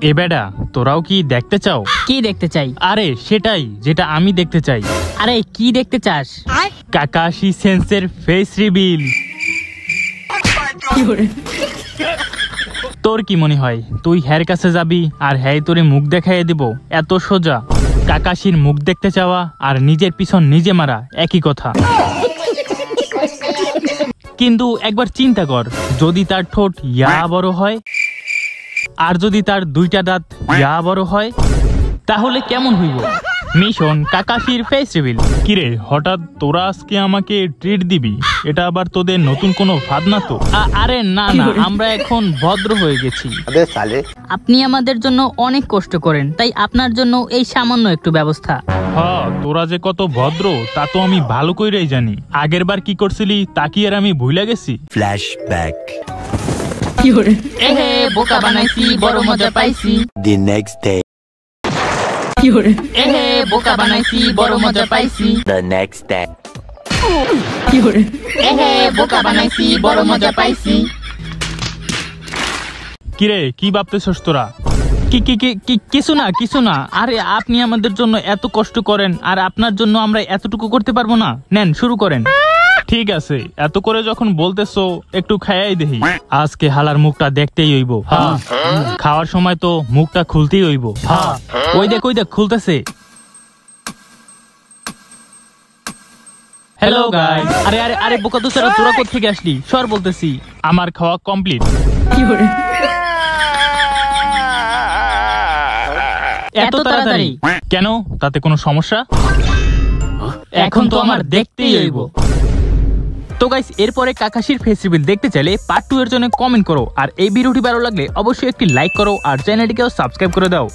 এ বেডা, তোরাও কি দেখতে চাও? কি দেখতে চাই? আরে সেটাই যেটা আমি দেখতে চাই। আরে কি দেখতে চাস? কাকাশি সেন্সের ফেস রিভিল। তোর কি মনে হয় তুই হ্যার কাছে যাবি আর হ্যাঁ তোরে মুখ দেখাইয়ে দিব? এত সোজা? কাকাশির মুখ দেখতে চাওয়া আর নিজের পিছন নিজে মারা একই কথা। কিন্তু একবার চিন্তা কর, যদি তার ঠোঁট ইয়া বড় হয় আর যদি তার দুইটা দাঁত ইয়া বড় হয়, তাহলে কেমন হইব? মিশন কাকাশির ফেস রিভিল। কিরে, হঠাৎ তোরা আজকে আমাকে ট্রিট দিবি? এটা আবার তোদের নতুন কোনো ফাঁদ না তো? আরে না না, আমরা এখন ভদ্র হয়ে গেছি। আপনি আমাদের জন্য অনেক কষ্ট করেন, তাই আপনার জন্য এই সামান্য একটু ব্যবস্থা। হ্যাঁ, তোরা যে কত ভদ্র তা তো আমি ভালো কইরাই জানি। আগের বার কি করছিলি তা কি আর আমি ভুলে গেছি? Flashback. এহে বোকা বানাইছি, বড় মজা পাইছি। The next day. এহে বোকা বানাইছি, বড় মজা পাইছি। The next day. এহে বোকা বানাইছি, বড় মজা পাইছি। কিরে, কি ভাবতেছস তোরা? কিছু না। আরে আপনি আমাদের জন্য এত কষ্ট করেন আর আপনার জন্য আমরা এতটুকু করতে পারবো না? নেন শুরু করেন। ঠিক আছে, এত করে যখন বলতেছো একটু খাইয়াই দেখি। আজকে হালার মুখটা দেখতেই হইব। হ্যাঁ, খাওয়ার সময় তো মুখটা খুলতেই হইব। হ্যাঁ, ওই দেখ খুলতেছে। Hello guys. আরে আরে আরে বোকা দোস্তারা, তোরা কোথা থেকে আসলি? সর বলতেছি। আমার খাওয়া কমপ্লিট। এত তাড়াতাড়ি? কেন, তাতে কোনো সমস্যা? এখন তো আমার দেখতেই হইব। তো গাইস, এরপরে কাকাশির ফেস রিভিল দেখতে চাইলে পার্ট 2 এর জন্য কমেন্ট করো। আর এই ভিডিওটি ভালো লাগলে অবশ্যই একটি লাইক করো আর চ্যানেলটিকেও সাবস্ক্রাইব করে দাও।